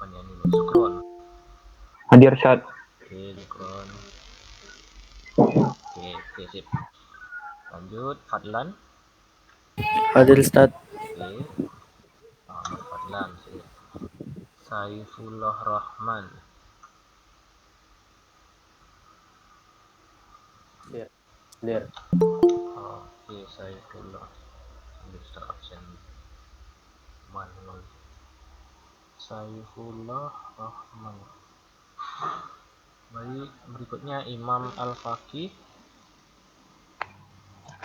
ini Sukron. Hadir Syad. Oke, Sukron. Oke, sip. Lanjut, Fadlan. Hadir Ustaz. Oke, Muhammad Fadlan, sip. Saifullah Rahman. Hadir. Oke, Saifullah. Mr. Absen. Manual. Saifullah Rahman. Baik, berikutnya Imam Al-Faqih.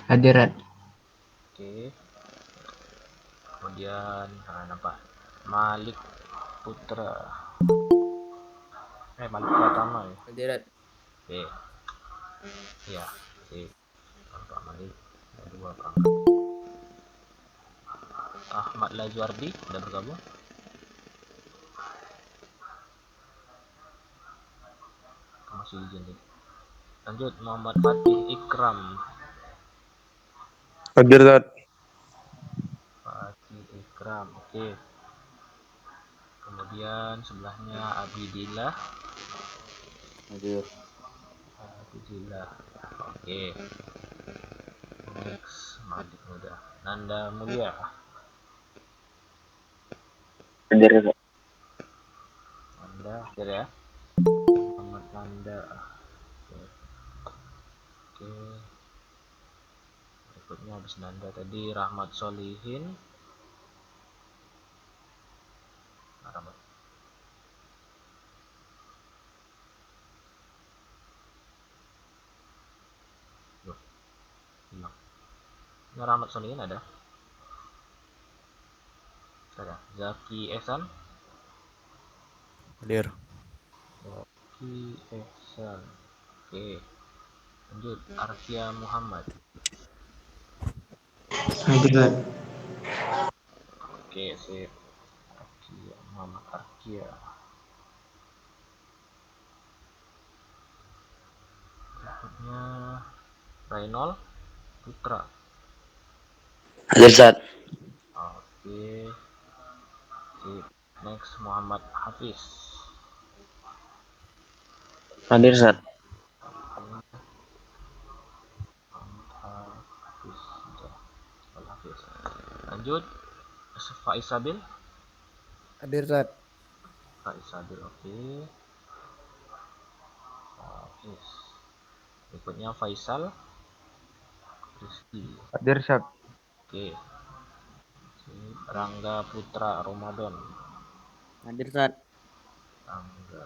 Hadirat. Oke. Kemudian nampak Malik Putra. Malik Pratama ya. Hadirat. Oke. Iya, sip. Nampak Malik. Ada 2 pangkat. Ahmad Lajuardi sudah bergabung. Masih izin nih. Lanjut Muhammad Fatih Ikram. Hadir Syad. Fatih Ikram, oke. Kemudian sebelahnya Abidillah. Hadir. Abidillah, oke. Next Malik Muda. Nanda Mulia. Hadir Syad. Nanda, hadir ya. Muhammad Nanda. Oke. Berikutnya habis Nanda tadi Rahmat Solihin. Rahmat. Loh, hilang. Ini Rahmat Solihin ada? Ada. Zaki Ehsan. Hadir. Zaki Ehsan. Oke. Lanjut Arkia Muhammad. Hadir Syad. Oke, sip. Arkia Muhammad Arkia. Berikutnya Rainol Putra. Hadir Ustaz. Oke, sip. Next Muhammad Hafiz. Hadir Ustaz. Muhammad Hafiz. Hafiz. Lanjut Faiz Sabil. Hadir Ustaz. Faiz Sabil, oke. Hafiz. Berikutnya Faisal Rizky. Hadir Syad. Oke. Sip. Rangga Putra Ramadan. Hadir Ustaz. Rangga.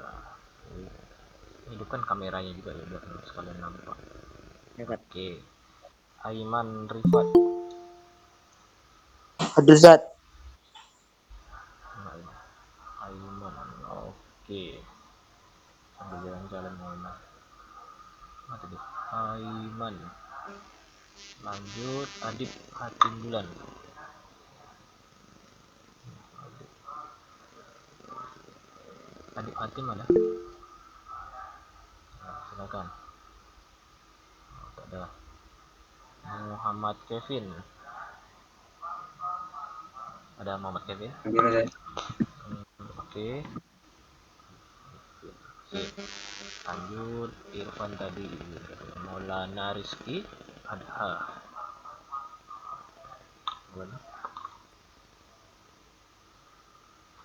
Hidupkan kameranya juga ya biar sekalian nampak. Oke. Aiman Rifat. Hadir Ustaz. Aiman. Oke. Sambil jalan-jalan Aiman. Tadi Aiman. Lanjut Adib Hatim Bulan. Adib Hatim ada? Nah, silakan. Tak ada. Muhammad Kevin. Ada Muhammad Kevin? Hadir Syad. Oke. Sip. Lanjut Irfan tadi. Maulana Rizky Adha. Mana?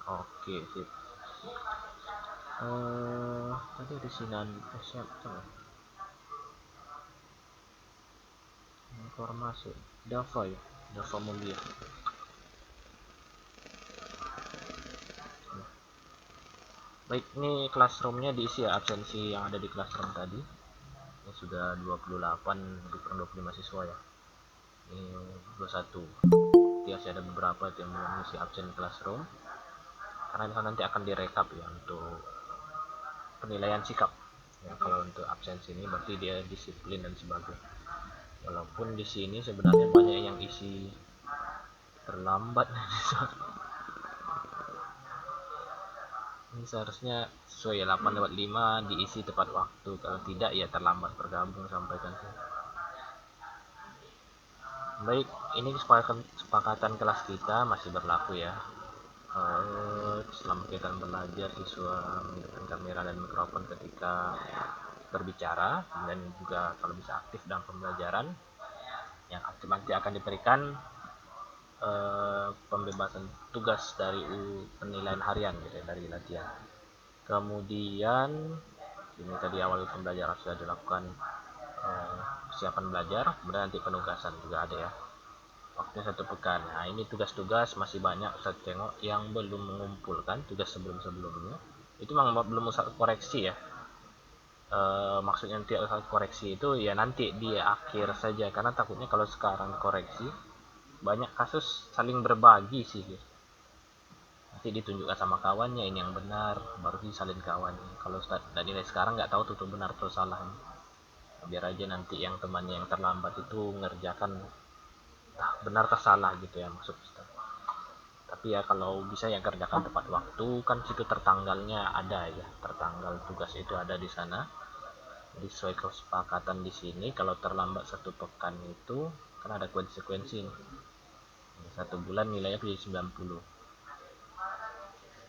Oke, sip. Tadi ada Sinan siapa? Informasi Dava ya, Dava Mulia. Baik, ini classroomnya diisi ya, absensi yang ada di classroom tadi. Ini sudah 28 kurang 25 siswa ya. Ini 21. Ya, masih ada beberapa yang belum mengisi absen classroom. Karena nanti akan direkap ya untuk penilaian sikap. Ya, kalau untuk absensi ini berarti dia disiplin dan sebagainya. Walaupun di sini sebenarnya banyak yang isi terlambat. Ini seharusnya sesuai 8/5 diisi tepat waktu, kalau tidak ya terlambat bergabung sampaikan. Baik, ini kesepakatan kelas kita masih berlaku ya. selama kegiatan belajar siswa menggunakan kamera dan mikrofon ketika berbicara, dan juga kalau bisa aktif dalam pembelajaran. Yang aktif nanti akan diberikan pembebasan tugas dari penilaian harian gitu ya, dari latihan. Kemudian ini tadi awal pembelajaran sudah dilakukan persiapan belajar, kemudian nanti penugasan juga ada ya, waktu 1 pekan. Nah ini tugas-tugas masih banyak Ustadz tengok yang belum mengumpulkan tugas sebelum-sebelumnya, itu memang belum Ustadz koreksi ya. Maksudnya nanti Ustadz koreksi itu ya nanti di akhir saja, karena takutnya kalau sekarang koreksi banyak kasus saling berbagi sih gitu. Nanti ditunjukkan sama kawannya ini yang benar, baru disalin kawannya. Kalau Ustadz dan nilai sekarang nggak tahu tuh benar atau salah, biar aja nanti yang temannya yang terlambat itu ngerjakan benar atau salah gitu ya maksud Ustaz. Tapi ya kalau bisa yang kerjakan tepat waktu, kan situ tertanggalnya ada ya, tertanggal tugas itu ada di sana. Jadi sesuai kesepakatan di sini, kalau terlambat 1 pekan itu kan ada konsekuensi. 1 bulan nilainya jadi 90.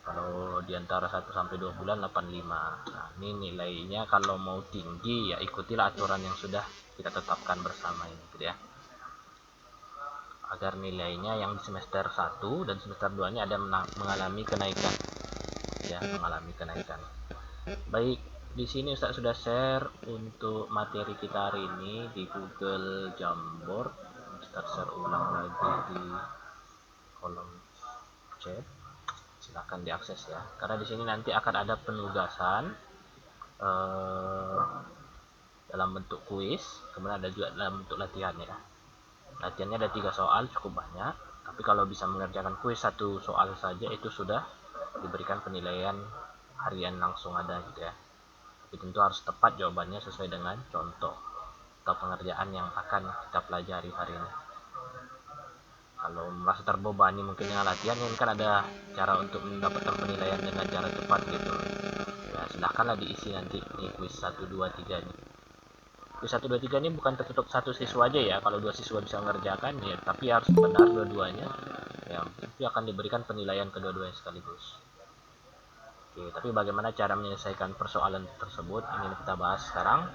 Kalau diantara 1 sampai 2 bulan 85. Nah ini nilainya kalau mau tinggi ya ikutilah aturan yang sudah kita tetapkan bersama ini gitu ya, agar nilainya yang di semester 1 dan semester 2 nya ada mengalami kenaikan ya, mengalami kenaikan. Baik, di sini Ustaz sudah share untuk materi kita hari ini di Google Jamboard. Ustaz share ulang lagi di kolom chat, silahkan diakses ya, karena di sini nanti akan ada penugasan eh, dalam bentuk kuis, kemudian ada juga dalam bentuk latihan ya. Latihannya ada 3 soal, cukup banyak, tapi kalau bisa mengerjakan kuis 1 soal saja itu sudah diberikan penilaian harian langsung ada gitu ya. Tapi tentu harus tepat jawabannya sesuai dengan contoh atau pengerjaan yang akan kita pelajari hari ini. Kalau merasa terbebani mungkin dengan latihan, ini kan ada cara untuk mendapatkan penilaian dengan cara cepat gitu ya, silahkanlah diisi nanti di kuis 1, 2, 3 ini. Kuis 1, 2, 3 ini bukan tertutup 1 siswa aja ya, kalau 2 siswa bisa mengerjakan ya, tapi harus benar dua-duanya ya, itu akan diberikan penilaian kedua-duanya sekaligus. Oke, tapi bagaimana cara menyelesaikan persoalan tersebut ini kita bahas sekarang.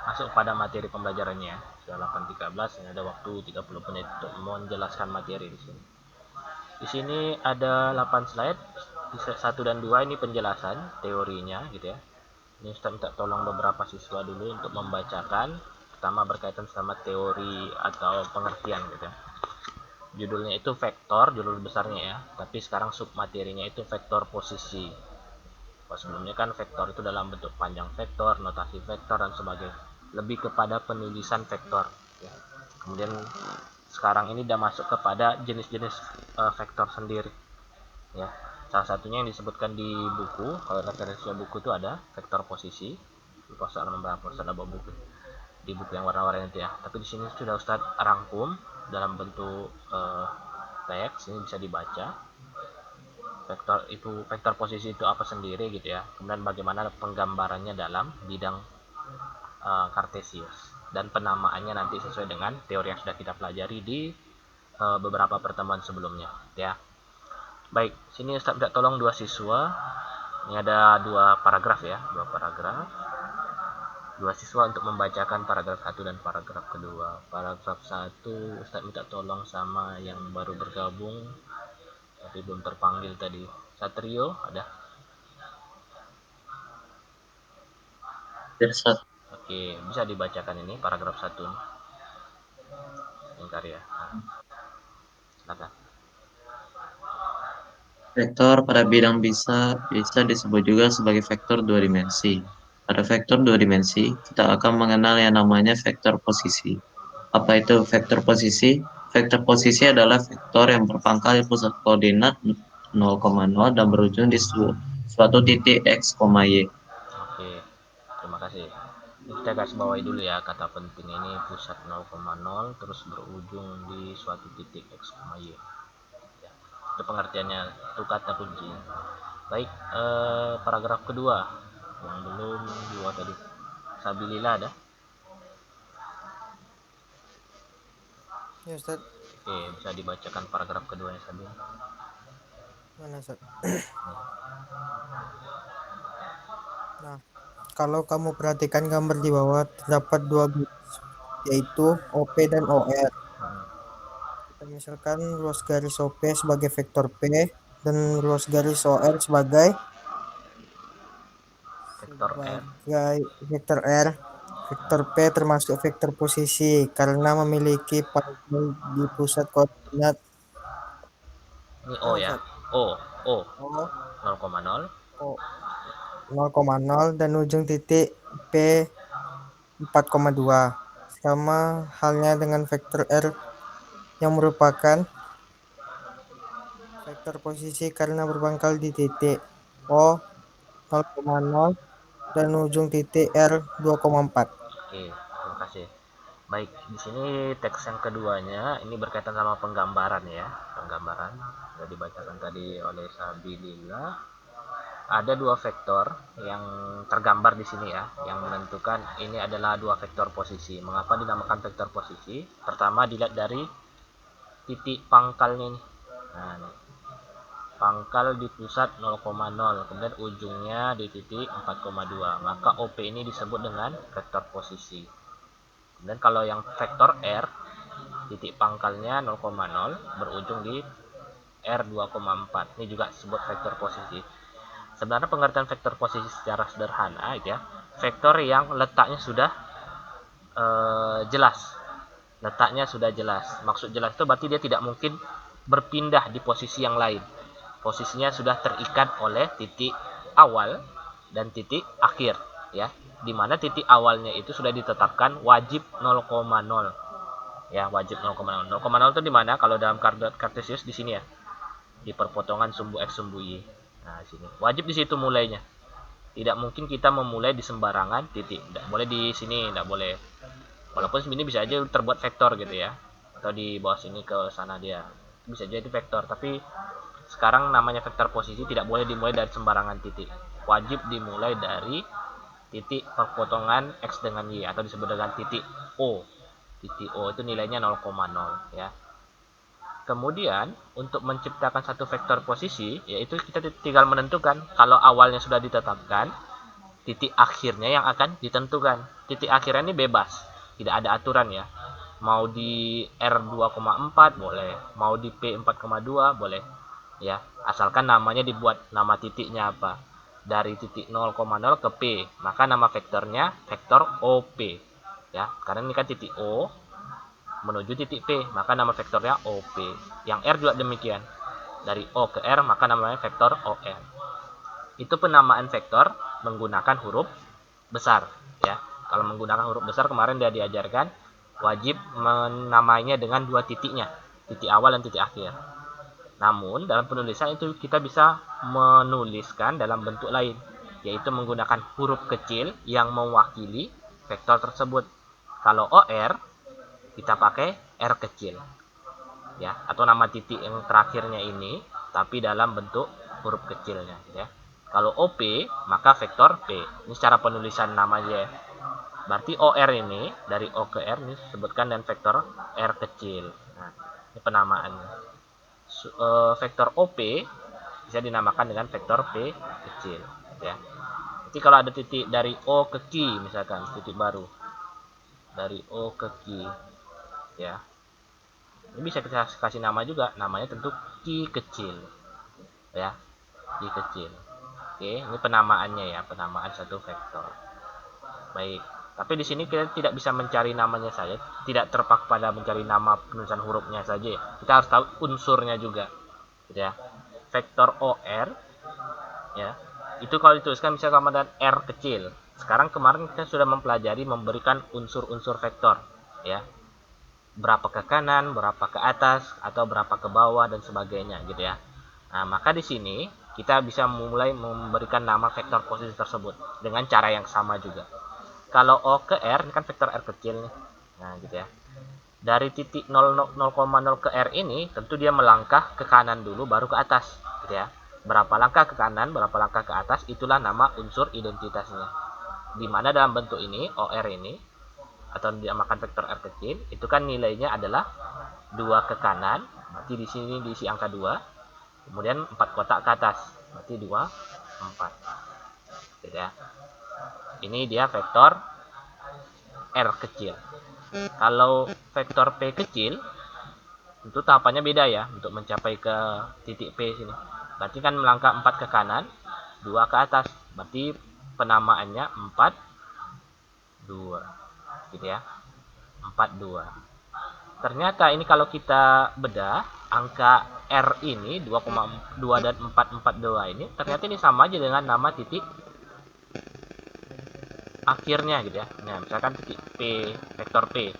Masuk pada materi pembelajarannya. Sudah 8.13, ini ada waktu 30 menit untuk menjelaskan materi di sini. Di sini ada 8 slide. Di slide 1 dan 2 ini penjelasan teorinya gitu ya. Ini Ustaz minta tolong beberapa siswa dulu untuk membacakan, pertama berkaitan sama teori atau pengertian gitu ya. Judulnya itu vektor, judul besarnya ya, tapi sekarang submaterinya itu vektor posisi. Sebelumnya kan vektor itu dalam bentuk panjang vektor, notasi vektor dan sebagainya, lebih kepada penulisan vektor ya. Kemudian sekarang ini udah masuk kepada jenis-jenis vektor sendiri ya. Salah satunya yang disebutkan di buku, kalau referensi buku itu ada vektor posisi, lupa soal berapa Ustaz ada buku di buku yang warna-warni itu ya, tapi di sini sudah Ustaz rangkum dalam bentuk teks, ini bisa dibaca. Vektor posisi itu apa sendiri gitu ya, kemudian bagaimana penggambarannya dalam bidang kartesius, dan penamaannya nanti sesuai dengan teori yang sudah kita pelajari di beberapa pertemuan sebelumnya ya. Baik, sini Ustaz minta tolong 2 siswa, ini ada 2 paragraf ya, 2 paragraf, 2 siswa untuk membacakan paragraf 1 dan paragraf kedua. Paragraf 1 Ustaz minta tolong sama yang baru bergabung tapi belum terpanggil tadi, Satrio ada? Dirsat. Oke, bisa dibacakan ini paragraf 1 sebentar ya. Silakan. Vektor pada bidang bisa disebut juga sebagai vektor 2 dimensi. Pada vektor 2 dimensi, kita akan mengenal yang namanya vektor posisi. Apa itu vektor posisi? Vektor posisi adalah vektor yang berpangkal di pusat koordinat 0,0 dan berujung di suatu titik x, y. Oke, terima kasih. Ini kita garis bawahi dulu ya, kata penting ini pusat 0,0 terus berujung di suatu titik x, y ya, itu pengertiannya, itu kata kunci. Baik, paragraf kedua yang belum 2 tadi, Sabilillah ada? Ya Ustaz. Oke, bisa dibacakan paragraf keduanya Sabil. Mana, Zat? Nah, kalau kamu perhatikan gambar di bawah terdapat dua garis, yaitu OP dan OR. Kita misalkan ruas garis OP sebagai vektor P dan ruas garis OR sebagai Vektor R. vektor R. Vektor P termasuk vektor posisi karena memiliki pangkal di pusat koordinat Ini O O, ya. Zat. O O, 0,0. O 0,0 dan ujung titik P 4,2. Sama halnya dengan vektor R yang merupakan vektor posisi karena berpangkal di titik O 0,0 dan ujung titik R 2,4. Oke, terima kasih. Baik, di sini teks yang keduanya ini berkaitan sama penggambaran ya. Penggambaran sudah dibacakan tadi oleh Sabilillah. Ada dua vektor yang tergambar di sini ya, yang menentukan ini adalah dua vektor posisi. Mengapa dinamakan vektor posisi? Pertama dilihat dari titik pangkalnya nih. Nah, nih. Pangkal di pusat 0,0, kemudian ujungnya di titik 4,2. Maka OP ini disebut dengan vektor posisi. Kemudian kalau yang vektor R, titik pangkalnya 0,0 berujung di R2,4. Ini juga disebut vektor posisi. Sebenarnya pengertian vektor posisi secara sederhana ya, vektor yang letaknya sudah jelas. Letaknya sudah jelas. Maksud jelas itu berarti dia tidak mungkin berpindah di posisi yang lain. Posisinya sudah terikat oleh titik awal dan titik akhir ya. Di mana titik awalnya itu sudah ditetapkan wajib 0,0 ya, wajib 0,0. 0,0 itu di mana? Kalau dalam Kartesius di sini ya, di perpotongan sumbu X sumbu Y. Nah, sini. Wajib di situ mulainya. Tidak mungkin kita memulai di sembarangan titik. Tidak boleh di sini, tidak boleh. Walaupun ini bisa aja terbuat vektor gitu ya. Atau di bawah sini ke sana dia. Bisa jadi vektor, tapi sekarang namanya vektor posisi tidak boleh dimulai dari sembarangan titik. Wajib dimulai dari titik perpotongan X dengan Y atau disebut dengan titik O. Titik O itu nilainya 0,0 ya. Kemudian untuk menciptakan satu vektor posisi, yaitu kita tinggal menentukan kalau awalnya sudah ditetapkan, titik akhirnya yang akan ditentukan. Titik akhirnya ini bebas, tidak ada aturan ya. Mau di R2,4 boleh, mau di P4,2 boleh. Ya, asalkan namanya dibuat, nama titiknya apa. Dari titik 0,0 ke P, maka nama vektornya vektor OP. Ya, karena ini kan titik O menuju titik P, maka nama vektornya OP. Yang R juga demikian. Dari O ke R, maka namanya vektor OR. Itu penamaan vektor menggunakan huruf besar ya. Kalau menggunakan huruf besar kemarin dia diajarkan wajib menamainya dengan dua titiknya, titik awal dan titik akhir. Namun dalam penulisan itu kita bisa menuliskan dalam bentuk lain, yaitu menggunakan huruf kecil yang mewakili vektor tersebut. Kalau OR kita pakai R kecil ya, atau nama titik yang terakhirnya ini tapi dalam bentuk huruf kecilnya ya. Kalau OP maka vektor P. Ini secara penulisan namanya ya. Berarti OR ini dari O ke R ini disebutkan dengan vektor R kecil. Nah, ini penamaannya. Vektor OP bisa dinamakan dengan vektor P kecil ya. Jadi kalau ada titik dari O ke Q misalkan, titik baru dari O ke Q ya, ini bisa kita kasih nama juga, namanya tentu Q kecil ya, Q kecil. Oke, ini penamaannya ya, penamaan satu vektor. Baik, tapi di sini kita tidak bisa mencari namanya saja, tidak terpaku pada mencari nama penulisan hurufnya saja ya. Kita harus tahu unsurnya juga gitu ya. Vektor OR ya, itu kalau dituliskan bisa sama dengan R kecil. Sekarang kemarin kita sudah mempelajari memberikan unsur-unsur vektor ya, berapa ke kanan, berapa ke atas, atau berapa ke bawah dan sebagainya gitu ya. Nah, maka di sini kita bisa mulai memberikan nama vektor posisi tersebut dengan cara yang sama juga. Kalau O ke R, ini kan vektor R kecil nih. Nah, gitu ya. Dari titik 0,0 ke R ini, tentu dia melangkah ke kanan dulu, baru ke atas. Gitu ya. Berapa langkah ke kanan, berapa langkah ke atas, itulah nama unsur identitasnya. Dimana dalam bentuk ini, OR ini, atau dinamakan vektor R kecil, itu kan nilainya adalah 2 ke kanan, berarti di sini diisi angka 2, kemudian 4 kotak ke atas, berarti 2, 4 gitu ya. Ini dia vektor R kecil. Kalau vektor P kecil itu tahapannya beda ya untuk mencapai ke titik P sini. Berarti kan melangkah 4 ke kanan, 2 ke atas. Berarti penamaannya 4, 2 gitu ya. 4, 2. Ternyata ini kalau kita bedah, angka R ini 2,2 dan 442 ini ternyata ini sama aja dengan nama titik akhirnya gitu ya. Nah, misalkan titik P, vektor P.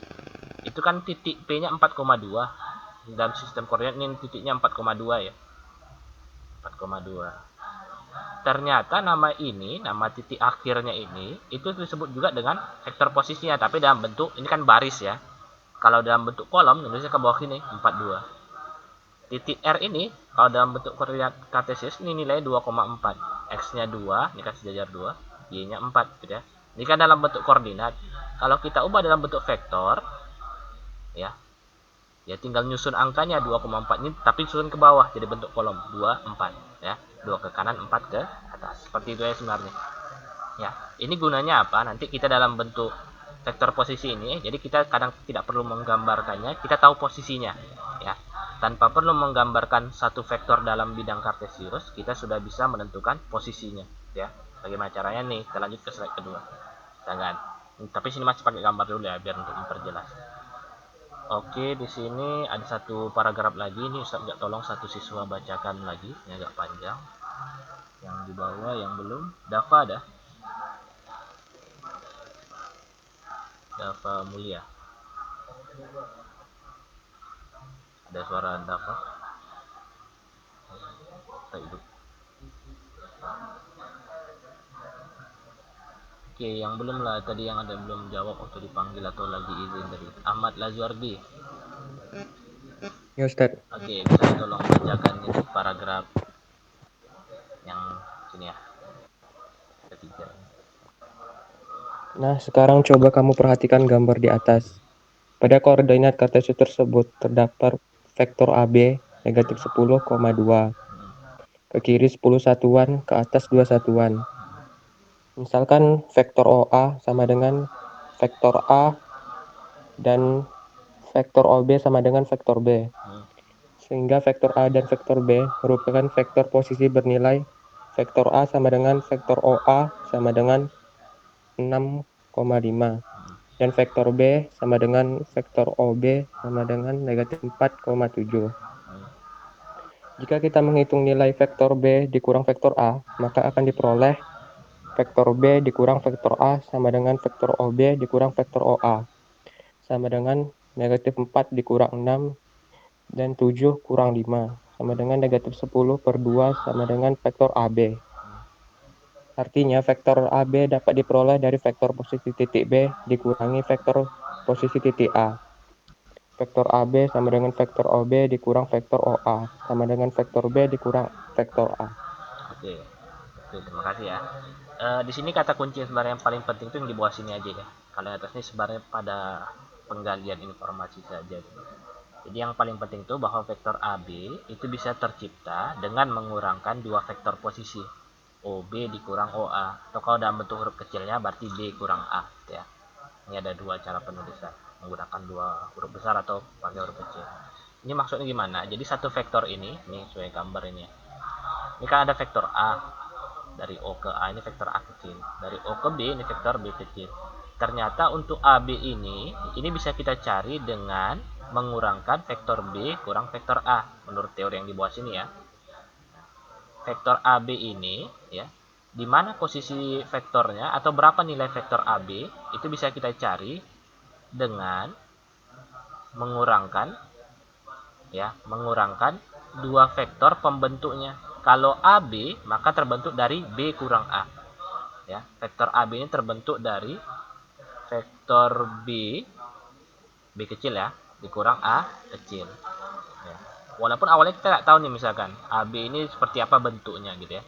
Itu kan titik P-nya 4,2. Dalam sistem koordinat ini titiknya 4,2 ya. 4,2. Ternyata nama ini, nama titik akhirnya ini, itu disebut juga dengan vektor posisinya, tapi dalam bentuk, ini kan baris ya. Kalau dalam bentuk kolom, nulisnya ke bawah ini, 42. Titik R ini, kalau dalam bentuk koordinat kartesius, ini nilai 2,4. X-nya 2, ini kan sejajar 2, Y-nya 4, gitu ya. Ini kan dalam bentuk koordinat. Kalau kita ubah dalam bentuk vektor, ya tinggal nyusun angkanya 2,4 ini, tapi susun ke bawah jadi bentuk kolom 2, 4 ya. 2 ke kanan, 4 ke atas. Seperti itu ya sebenarnya. Ya, ini gunanya apa? Nanti kita dalam bentuk vektor posisi ini, jadi kita kadang tidak perlu menggambarkannya, kita tahu posisinya ya. Tanpa perlu menggambarkan satu vektor dalam bidang kartesius, kita sudah bisa menentukan posisinya ya. Bagaimana caranya nih? Kita lanjut ke slide kedua. Jangan. Tapi sini masih pakai gambar dulu ya biar untuk memperjelas. Oke, di sini ada satu paragraf lagi. Ini Ustaz minta tolong satu siswa bacakan lagi. Ini agak panjang. Yang di bawah yang belum. Dafa ada? Dafa Mulia. Ada suara Dafa? Kita hidup. Oke, yang belum lah. Tadi yang ada belum jawab atau dipanggil atau lagi izin dari Ahmad Lazuardi. Ya Ustaz. Oke, bisa tolong bacakan ini paragraf yang sini ya. Ketiga. Nah, sekarang coba kamu perhatikan gambar di atas. Pada koordinat kartesius tersebut terdapat vektor AB negatif 10,2. Ke kiri 10 satuan, ke atas 2 satuan. Misalkan vektor OA sama dengan vektor A dan vektor OB sama dengan vektor B. Sehingga vektor A dan vektor B merupakan vektor posisi bernilai vektor A sama dengan vektor OA sama dengan 6,5. Dan vektor B sama dengan vektor OB sama dengan negatif 4,7. Jika kita menghitung nilai vektor B dikurang vektor A, maka akan diperoleh vektor B dikurang vektor A sama dengan vektor OB dikurang vektor OA sama dengan negatif 4 dikurang 6 dan 7 kurang 5 sama dengan negatif 10 per 2 sama dengan vektor AB. Artinya vektor AB dapat diperoleh dari vektor posisi titik B dikurangi vektor posisi titik A. Vektor AB sama dengan vektor OB dikurang vektor OA sama dengan vektor B dikurang vektor A. Oke, terima kasih ya. Di sini kata kunci yang sebenarnya yang paling penting itu yang di bawah sini aja ya. Kalau yang atas ini sebenarnya pada penggalian informasi saja. Jadi yang paling penting itu bahwa vektor AB itu bisa tercipta dengan mengurangkan dua vektor posisi, OB dikurang OA, atau kalau dalam bentuk huruf kecilnya berarti B kurang A gitu ya. Ini ada dua cara penulisan, menggunakan dua huruf besar atau pakai huruf kecil. Ini maksudnya gimana? Jadi satu vektor ini sesuai gambar ini. Ini kan ada vektor A, dari O ke A ini vektor A kecil, dari O ke B ini vektor B kecil. Ternyata untuk AB ini bisa kita cari dengan mengurangkan vektor B kurang vektor A menurut teori yang di bawah sini ya. Vektor AB ini ya, di mana posisi vektornya atau berapa nilai vektor AB itu bisa kita cari dengan mengurangkan dua vektor pembentuknya. Kalau AB maka terbentuk dari B kurang A. Ya, vektor AB ini terbentuk dari vektor B kecil ya, dikurang A kecil. Ya. Walaupun awalnya kita nggak tahu nih misalkan AB ini seperti apa bentuknya gitu ya,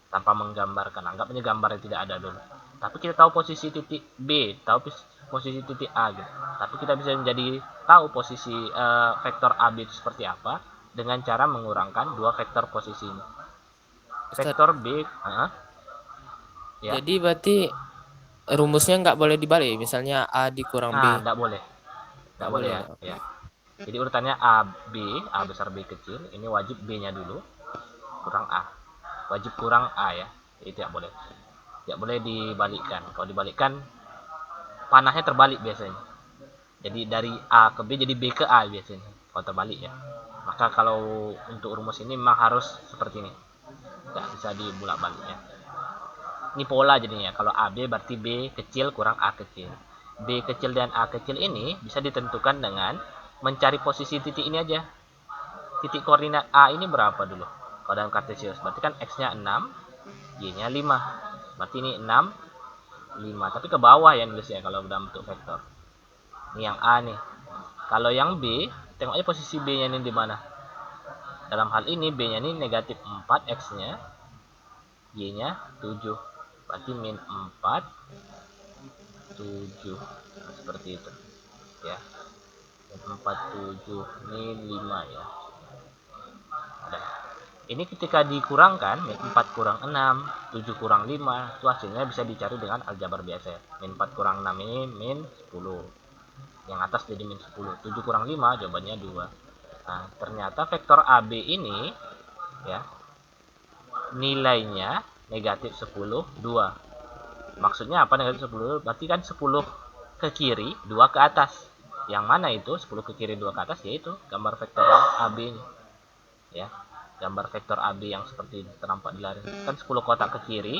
tanpa menggambarkan, anggap ini gambar yang tidak ada dulu. Tapi kita tahu posisi titik B, tahu posisi titik A gitu. Tapi kita bisa menjadi tahu posisi vektor AB itu seperti apa dengan cara mengurangkan dua vektor posisi ini. Ustaz, Vektor B, ya. jadi berarti rumusnya nggak boleh dibalik, misalnya A dikurang B. Nggak boleh. Nggak boleh ya. Oke. Ya. Jadi urutannya A, B, A besar B kecil, ini wajib B-nya dulu, kurang A. Wajib kurang A ya. Jadi tidak boleh. Tidak boleh dibalikkan. Kalau dibalikkan, panahnya terbalik biasanya. Jadi dari A ke B jadi B ke A biasanya. Kalau terbalik ya. Maka kalau untuk rumus ini memang harus seperti ini. Tidak bisa dibulak-balik ya. Ini pola jadinya. Kalau AB berarti B kecil kurang A kecil. B kecil dan A kecil ini bisa ditentukan dengan mencari posisi titik ini aja. Titik koordinat A ini berapa dulu? Kalau dalam kartesius berarti kan X-nya 6, Y-nya 5. Berarti ini 6, 5. Tapi ke bawah ya nulisnya kalau dalam bentuk vektor. Ini yang A nih. Kalau yang B, tengok aja posisi B-nya ini di mana. Dalam hal ini B-nya ini negatif 4, X-nya, Y-nya 7. Berarti min 4, 7. Nah, seperti itu. Ya. Min 4, 7. Ini 5 ya. Nah, ini ketika dikurangkan, min 4 kurang 6, 7 kurang 5, itu hasilnya bisa dicari dengan aljabar biasa. Min 4 kurang 6 ini min 10. Yang atas jadi min 10. 7 kurang 5, jawabannya 2. Nah, ternyata vektor AB ini ya nilainya negatif 10, 2. Maksudnya apa negatif 10? Berarti kan 10 ke kiri, 2 ke atas. Yang mana itu? 10 ke kiri, 2 ke atas, yaitu gambar vektor AB ini. Ya, gambar vektor AB yang seperti ternampak di layar. Kan 10 kotak ke kiri,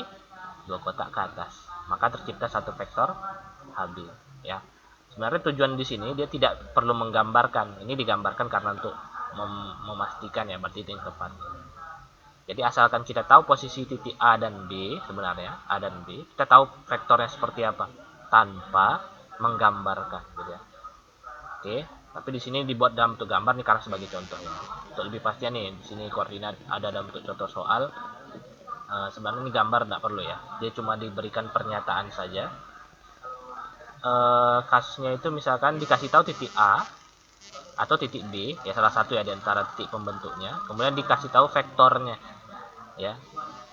2 kotak ke atas. Maka tercipta satu vektor AB, ya. Sebenarnya tujuan di sini dia tidak perlu menggambarkan. Ini digambarkan karena untuk memastikan ya, berarti itu yang tepat. Jadi asalkan kita tahu posisi titik A dan B, sebenarnya A dan B, kita tahu vektornya seperti apa tanpa menggambarkan, gitu ya. Oke, tapi di sini dibuat dalam bentuk gambar nih karena sebagai contoh ya. Untuk lebih pastinya nih, di sini koordinat ada dalam bentuk contoh soal. Sebenarnya ini gambar tidak perlu ya. Dia cuma diberikan pernyataan saja. Kasusnya itu misalkan dikasih tahu titik A atau titik B, ya salah satu ya di antara titik pembentuknya. Kemudian dikasih tahu vektornya. Ya.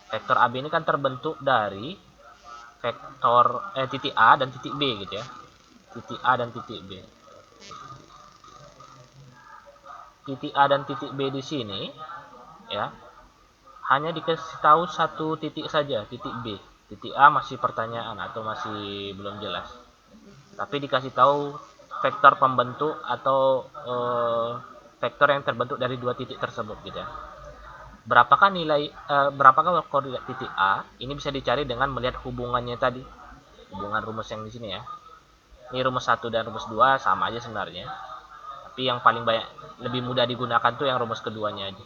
Vektor AB ini kan terbentuk dari vektor titik A dan titik B gitu ya. Titik A dan titik B. Titik A dan titik B di sini ya hanya dikasih tahu satu titik saja, titik B. Titik A masih pertanyaan atau masih belum jelas. Tapi dikasih tahu vektor pembentuk atau vektor yang terbentuk dari dua titik tersebut gitu ya. Berapakah koordinat titik A? Ini bisa dicari dengan melihat hubungannya tadi. Hubungan rumus yang di sini ya. Ini rumus 1 dan rumus 2 sama aja sebenarnya. Tapi yang paling banyak lebih mudah digunakan tuh yang rumus keduanya aja.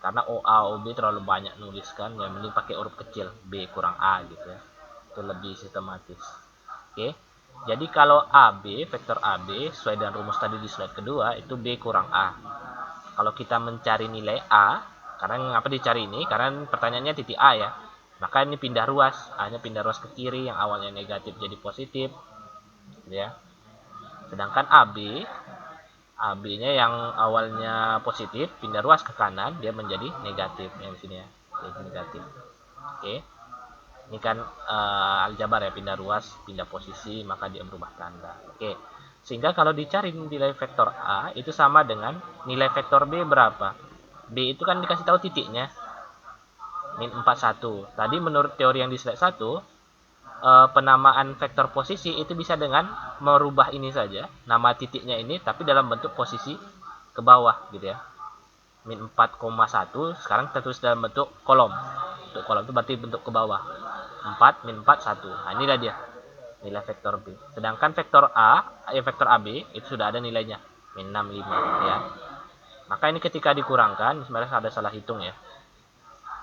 Karena OA, OB terlalu banyak nuliskan, ya mending pakai huruf kecil B kurang A gitu ya. Itu lebih sistematis. Oke. Jadi kalau AB, vektor AB sesuai dengan rumus tadi di slide kedua itu B kurang A. Kalau kita mencari nilai A, karena ngapa dicari ini? Karena pertanyaannya titik A ya. Maka ini pindah ruas, A-nya pindah ruas ke kiri yang awalnya negatif jadi positif. Ya. Sedangkan AB-nya yang awalnya positif pindah ruas ke kanan dia menjadi negatif yang di sini ya. Jadi negatif. Oke. Ini kan aljabar ya, pindah ruas, pindah posisi, maka dia berubah tanda. Oke. Sehingga kalau dicari nilai vektor A itu sama dengan nilai vektor B berapa? B itu kan dikasih tahu titiknya. Min 41. Tadi menurut teori yang di slide 1, penamaan vektor posisi itu bisa dengan merubah ini saja, nama titiknya ini, tapi dalam bentuk posisi ke bawah gitu ya. Min 4,1 sekarang kita tulis dalam bentuk kolom. Untuk kolom itu berarti bentuk ke bawah. 4 min 4 1. Nah, inilah dia nilai vektor B. Sedangkan vektor vektor AB itu sudah ada nilainya min 65 ya. Maka ini ketika dikurangkan sebenarnya ada salah hitung ya.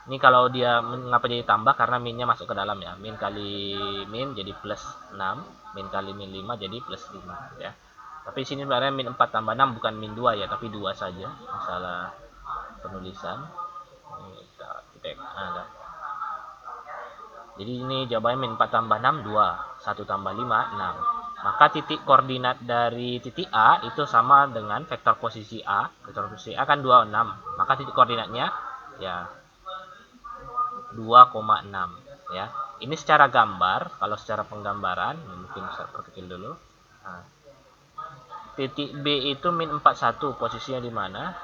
Ini kalau dia mengapa jadi tambah karena minnya masuk ke dalam ya. Min kali min jadi plus 6, min kali min 5 jadi plus 5 ya. Tapi sini sebenarnya min 4 tambah 6 bukan min 2 ya, tapi 2 saja. Masalah penulisan. Kita ada. Jadi ini jawabannya min 4 tambah 6, 2. 1 tambah 5, 6. maka titik koordinat dari titik A itu sama dengan vektor posisi A. Vektor posisi A kan 26, maka titik koordinatnya ya 2,6 ya. Ini secara gambar, kalau secara penggambaran mungkin saya perkecil dulu. Nah, titik B itu min 41, posisinya di mana?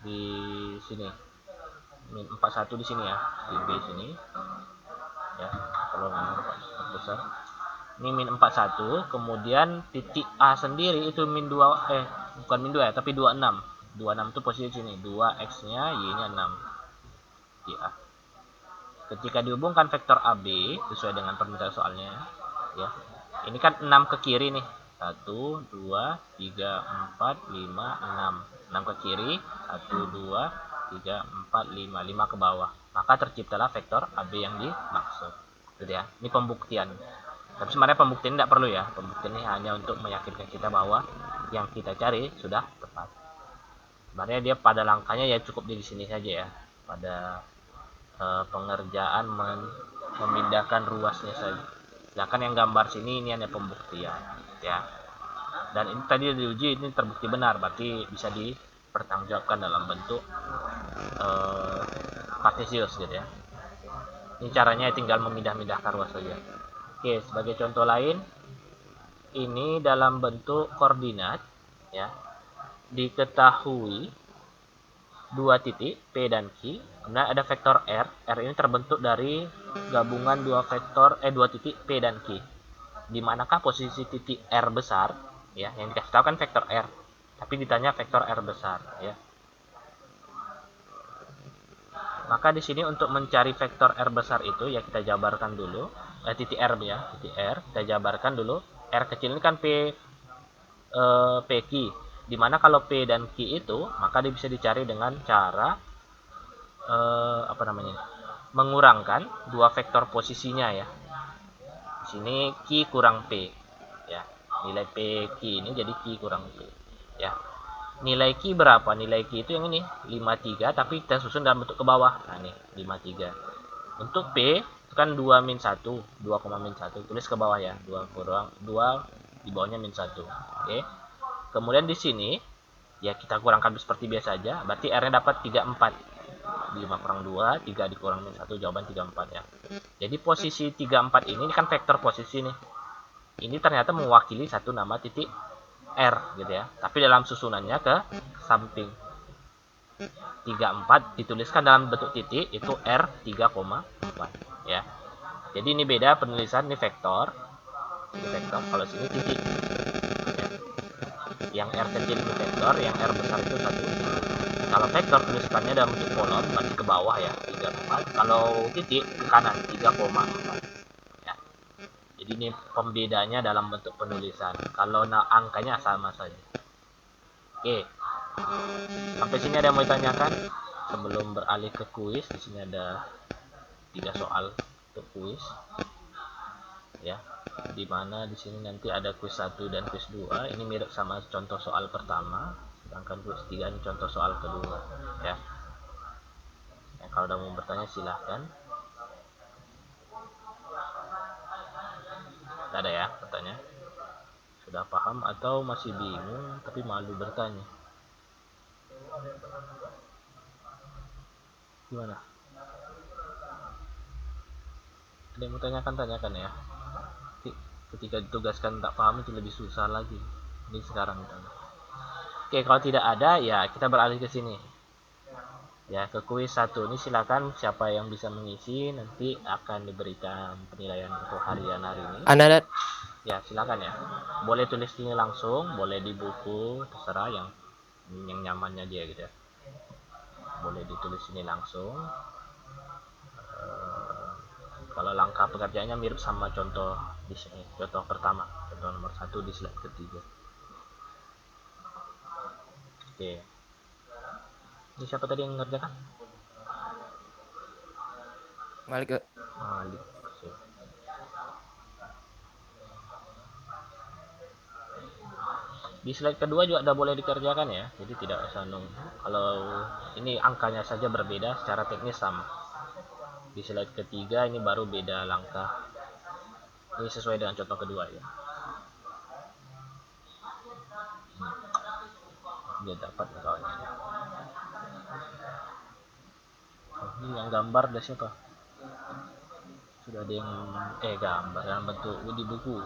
Di sini. Min 41 di sini ya, di B sini. Ya, kalau besar. Ini min 41, kemudian titik A sendiri itu min 2 bukan min 2 ya, tapi 26. 26 itu posisi sini, 2x-nya, y-nya 6. Di A. Ketika dihubungkan vektor AB sesuai dengan permintaan soalnya, ya. Ini kan 6 ke kiri nih. 1 2 3 4 5 6. 6 ke kiri, 1 2 3 4 5, 5 ke bawah. Maka terciptalah vektor AB yang dimaksud. Gitu ya. Ini pembuktian. Tapi sebenarnya pembuktian tidak perlu ya. Pembuktian ini hanya untuk meyakinkan kita bahwa yang kita cari sudah tepat. Sebenarnya dia pada langkahnya ya cukup di sini saja ya. Pada pengerjaan memindahkan ruasnya saja. Sedangkan yang gambar sini ini hanya pembuktian ya. Dan ini tadi diuji, ini terbukti benar, berarti bisa dipertanggungjawabkan dalam bentuk kartesius gitu ya. Ini caranya tinggal memindah-mindahkan ruas saja. Oke, sebagai contoh lain, ini dalam bentuk koordinat ya. Diketahui dua titik P dan Q, kemudian ada vektor R. R ini terbentuk dari gabungan dua titik P dan Q. Di manakah posisi titik R besar? Ya, yang dikasih tahu kan vektor R, tapi ditanya vektor R besar ya. Maka di sini untuk mencari vektor R besar itu ya kita jabarkan dulu titik R ya, titik R kita jabarkan dulu. R kecil ini kan PQ, dimana kalau P dan Q itu maka dia bisa dicari dengan cara mengurangkan dua vektor posisinya ya. Di sini Q kurang P ya, nilai PQ ini jadi Q kurang P ya. Nilai Q berapa? Nilai Q itu yang ini 53, tapi kita susun dalam bentuk ke bawah. Nah ini 53. Untuk P itu kan 2 min 1, 2, min 1, tulis ke bawah ya, 2 kurang 2 di bawahnya min 1. Oke. Kemudian di sini ya kita kurangkan seperti biasa aja, berarti R-nya dapat 34. 5 kurang 2, 3 dikurang min 1, jawaban 34 ya. Jadi posisi 34 ini kan vektor posisi nih. Ini ternyata mewakili satu nama titik R gitu ya. Tapi dalam susunannya ke samping. 34 dituliskan dalam bentuk titik itu R 3,4 ya. Jadi ini beda penulisan, ini vektor. Ini vektor, kalau sini titik. Ya. Yang R kecil itu vektor, yang R besar itu satu titik. Kalau vektor tuliskannya dalam bentuk kolom berarti ke bawah ya, 34. Kalau titik ke kanan 3,4. Ya. Jadi ini pembedanya dalam bentuk penulisan. Kalau angkanya sama saja. Oke. Sampai sini ada yang mau ditanyakan? Sebelum beralih ke kuis, di sini ada 3 soal untuk kuis. Ya. Di mana di sini nanti ada kuis 1 dan kuis 2. Ini mirip sama contoh soal pertama, sedangkan kuis 3 ini contoh soal kedua, ya. Ya, kalau udah mau bertanya silahkan. Tidak ada ya bertanya? Sudah paham atau masih bingung tapi malu bertanya? Gimana? Ada yang mau tanyakan ya. Ketika ditugaskan tak paham itu lebih susah lagi. Ini sekarang misalnya. Oke, kalau tidak ada ya kita beralih ke sini. Ya, ke kuis 1 ini silakan siapa yang bisa mengisi, nanti akan diberikan penilaian untuk harian hari ini. Anda Ya, silakan ya. Boleh tulis ini langsung, boleh di buku, terserah yang nyamannya dia gitu ya. Boleh ditulis ini langsung. Kalau langkah pekerjaannya mirip sama contoh di sini, contoh pertama, contoh nomor 1 di slide ketiga. Oke. Ini siapa tadi yang mengerjakan? Malik. Malik. Di slide kedua juga udah boleh dikerjakan ya, jadi tidak usah nunggu. Kalau ini angkanya saja berbeda, secara teknis sama. Di slide ketiga ini baru beda langkah. Ini sesuai dengan contoh kedua ya. dia dapat soalnya. Ini yang gambar dari siapa? Sudah ada yang gambar yang bentuk di buku.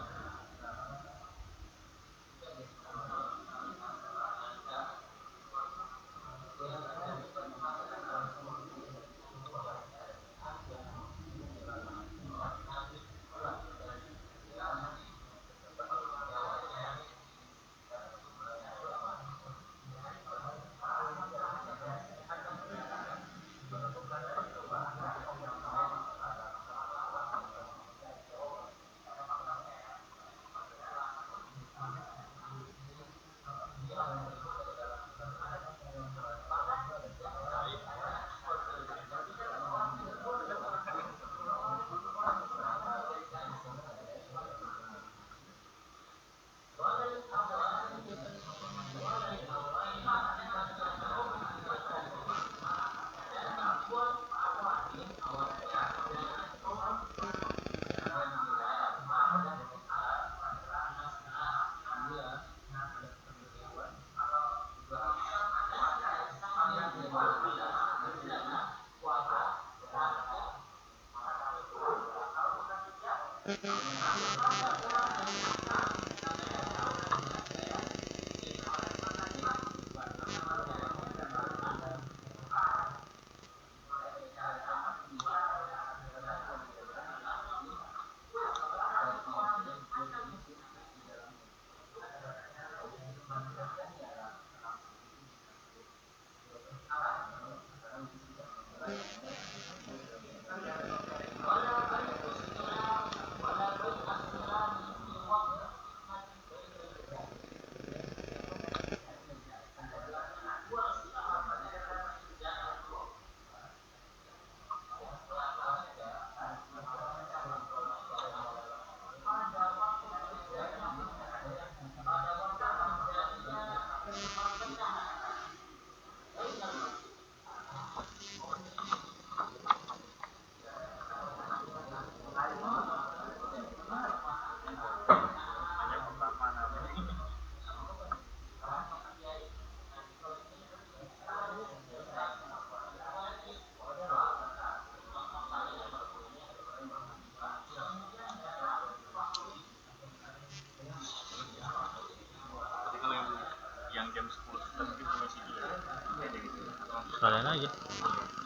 Sekalian aja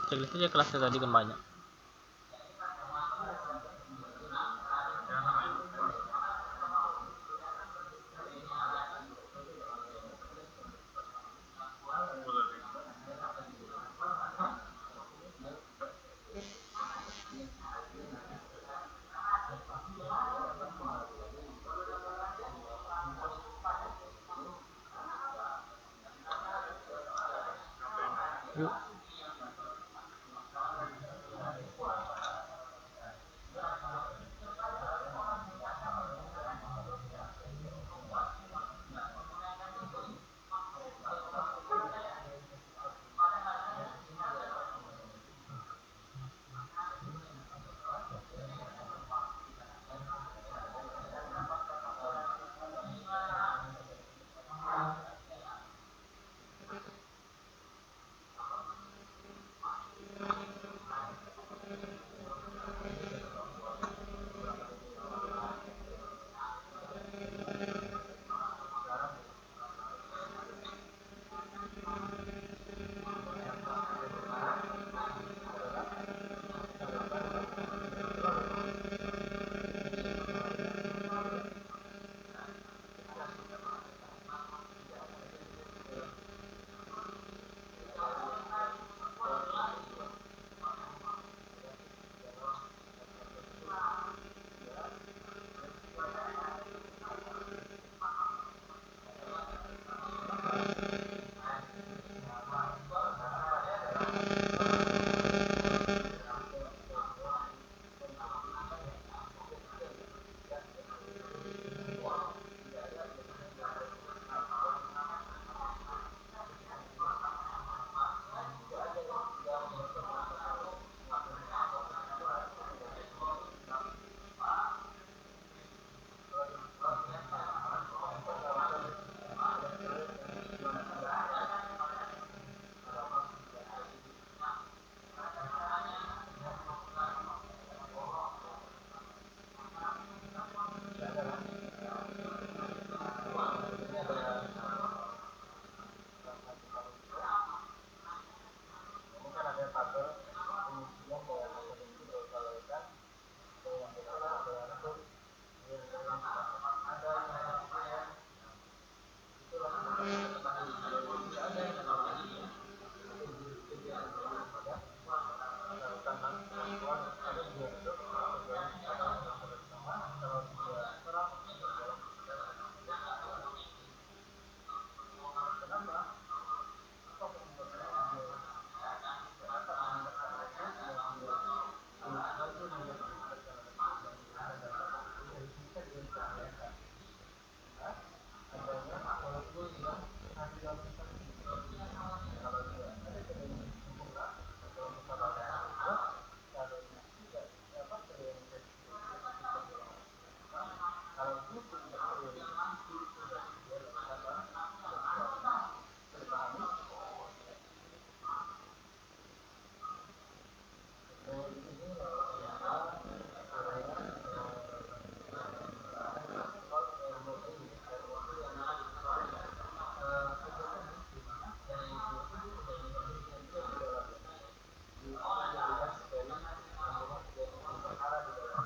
checklist aja kelasnya tadi kan banyak. Yuk.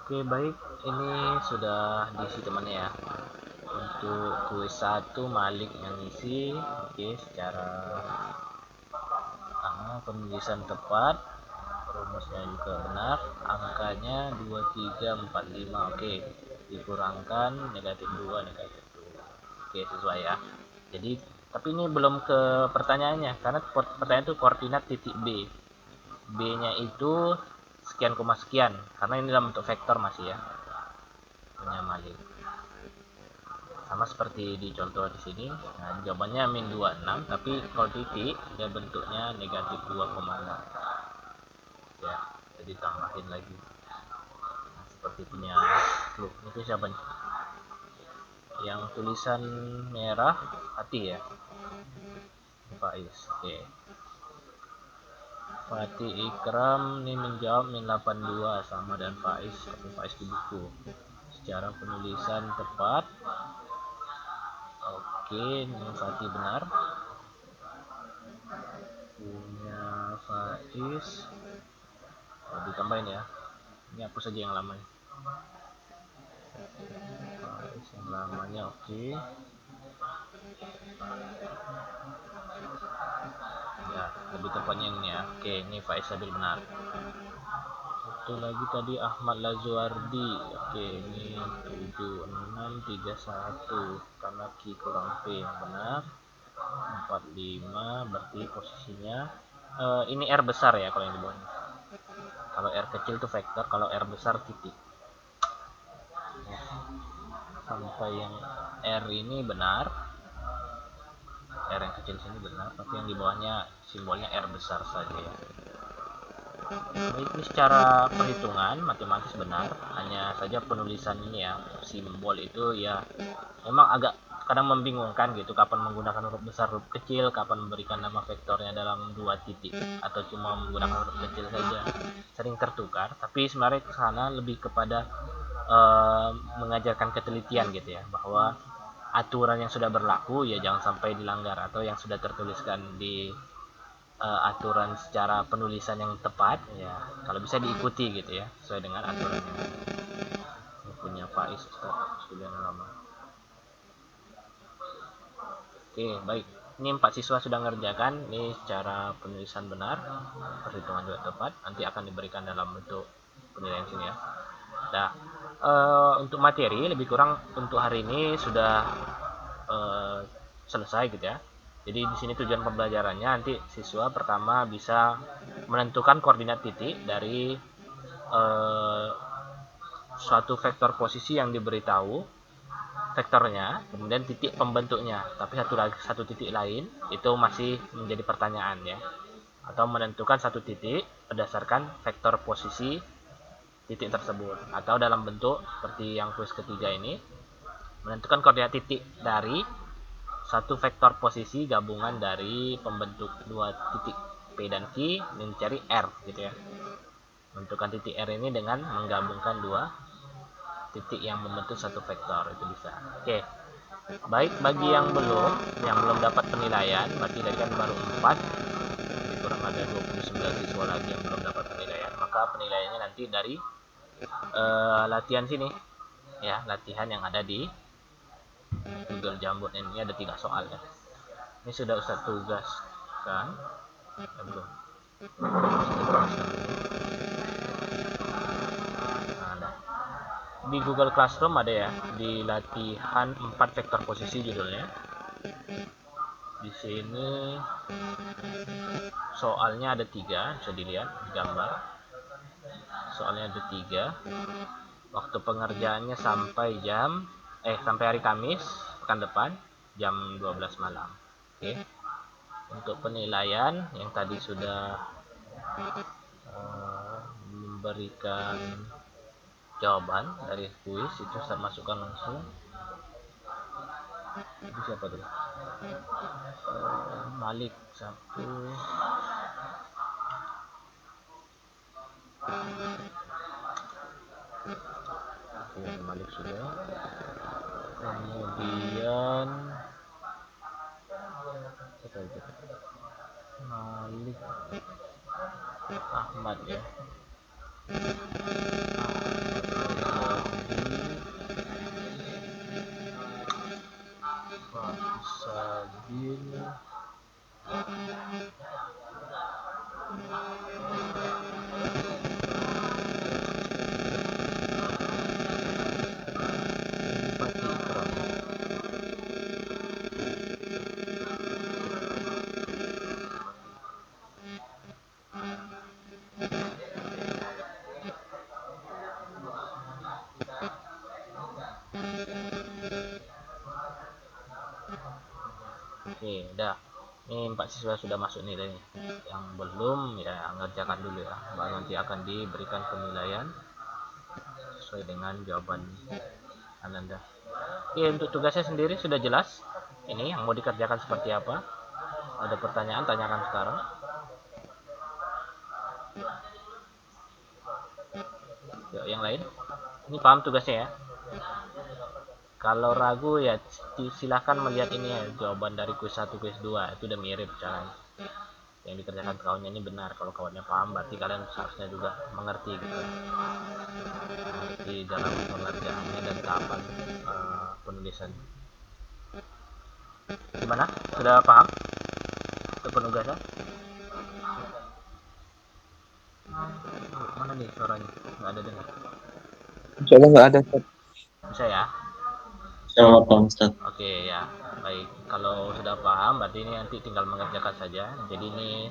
Oke, baik, ini sudah diisi temannya ya. Untuk kuis 1 Malik yang isi. Oke, secara penulisan tepat, rumusnya juga benar, angkanya 2345. Oke, dikurangkan negatif 2 negatif 2. Oke, sesuai ya. Jadi tapi ini belum ke pertanyaannya, karena pertanyaan itu koordinat titik B. B nya itu sekian koma sekian, karena ini dalam bentuk vektor masih ya, punya Malik. Sama seperti di contoh di sini. Nah, jawabannya min 26, tapi kalau titik dia bentuknya negatif 2,6 ya, jadi tambahin lagi. Nah, seperti punya loh, itu siapa nih yang tulisan merah? Hati ya, Faiz. Oke, Fatih Ikram ini menjawab min 82 sama dan Faiz, tapi Faiz di buku. Secara penulisan tepat. Oke, ini Fatih benar. Punya Faiz. Ditambahin ya. Ini hapus saja yang lamanya. Faiz yang lamanya oke. Ya, lebih tepatnya ini ya. Oke, ini Faiz Sabil benar. Satu lagi tadi Ahmad Lazuardi. Oke, ini 7631 karena Q kurang P yang benar. 45 berarti posisinya ini R besar ya kalau yang di bawahnya. Kalau R kecil itu vektor, kalau R besar titik. Sampai yang R ini benar, R yang kecil sini benar, tapi yang di bawahnya simbolnya R besar saja ya. Baik, ini secara perhitungan matematis benar, hanya saja penulisan ini ya, simbol itu ya memang agak kadang membingungkan gitu, kapan menggunakan huruf besar, huruf kecil, kapan memberikan nama vektornya dalam 2 titik atau cuma menggunakan huruf kecil saja, sering tertukar. Tapi sebenarnya ke sana lebih kepada mengajarkan ketelitian gitu ya, bahwa aturan yang sudah berlaku ya jangan sampai dilanggar, atau yang sudah tertuliskan di aturan secara penulisan yang tepat ya kalau bisa diikuti gitu ya, sesuai dengan aturan yang punya Faiz sudah lama. Oke, baik, ini 4 siswa sudah mengerjakan. Ini secara penulisan benar, perhitungan juga tepat, nanti akan diberikan dalam bentuk penilaian sini ya. Nah, untuk materi lebih kurang untuk hari ini sudah selesai gitu ya. Jadi di sini tujuan pembelajarannya nanti siswa pertama bisa menentukan koordinat titik dari suatu vektor posisi yang diberitahu vektornya, kemudian titik pembentuknya. Tapi satu titik lain itu masih menjadi pertanyaan ya. Atau menentukan satu titik berdasarkan vektor posisi titik tersebut, atau dalam bentuk seperti yang kuis ketiga ini, menentukan koordinat titik dari satu vektor posisi gabungan dari pembentuk 2 titik P dan Q, mencari R gitu ya. Menentukan titik R ini dengan menggabungkan 2 titik yang membentuk satu vektor, itu bisa. Oke, baik, bagi yang belum dapat penilaian, berarti dari kan baru 4, jadi kurang ada 29 siswa lagi yang belum dapat penilaian, maka penilaiannya nanti dari latihan sini ya, latihan yang ada di Google Jamboard. Ini ada 3 soal ya. Ini sudah Ustaz tugaskan ya, belum? Nah, di Google Classroom ada ya, di latihan 4 vektor posisi judulnya. Di sini soalnya ada 3, bisa dilihat di gambar. Soalnya ada 3. Waktu pengerjaannya sampai hari Kamis pekan depan jam 12 malam. Oke. Untuk penilaian yang tadi sudah memberikan jawaban dari kuis itu saya masukkan langsung. Itu siapa tuh? Malik 1. Oke, Malik sudah. Kemudian Malik Ahmad ya. Oke, udah. Ini 4 siswa sudah masuk nilainya. Yang belum ya ngerjakan dulu ya. Baru nanti akan diberikan penilaian sesuai dengan jawaban Ananda. Oke, untuk tugasnya sendiri sudah jelas. Ini yang mau dikerjakan seperti apa? Ada pertanyaan, tanyakan sekarang. Yuk, yang lain. Ini paham tugasnya ya? Kalau ragu ya silahkan melihat ini ya, jawaban dari kuis 1, kuis 2 itu udah mirip caranya. Yang dikerjakan kawannya ini benar. Kalau kawannya paham berarti kalian seharusnya juga mengerti gitu. Mengerti dalam pengerjaannya dan tahapan penulisan. Gimana? Sudah paham? Itu penugasan? Mana nih suaranya? Nggak ada dengar. Insyaallah nggak ada. Bisa ya? Insyaallah Pak Ustadz. Oke ya, baik. Kalau sudah paham, berarti ini nanti tinggal mengerjakan saja. Jadi ini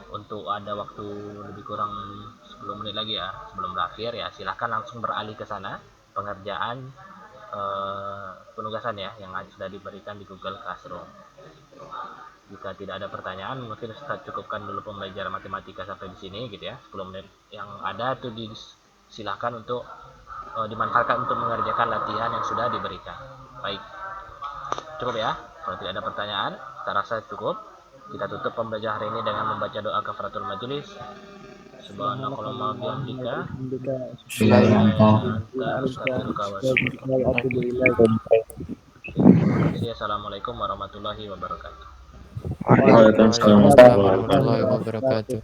untuk ada waktu lebih kurang 10 menit lagi ya, sebelum berakhir ya. Silahkan langsung beralih ke sana, pengerjaan penugasan ya, yang sudah diberikan di Google Classroom. Jika tidak ada pertanyaan, mungkin Ustaz cukupkan dulu pembelajaran matematika sampai di sini gitu ya. 10 menit yang ada itu silahkan untuk dimanfaatkan untuk mengerjakan latihan yang sudah diberikan. Baik, cukup ya. Kalau tidak ada pertanyaan, saya rasa cukup. Kita tutup pembelajaran hari ini dengan membaca doa kafaratul majelis. Subhanakallahumma bihamdika astaghfiruka wa atubu ilaik. Terima kasih. Assalamualaikum warahmatullahi wabarakatuh. Waalaikumsalam Waalaikumsalam warahmatullahi wabarakatuh.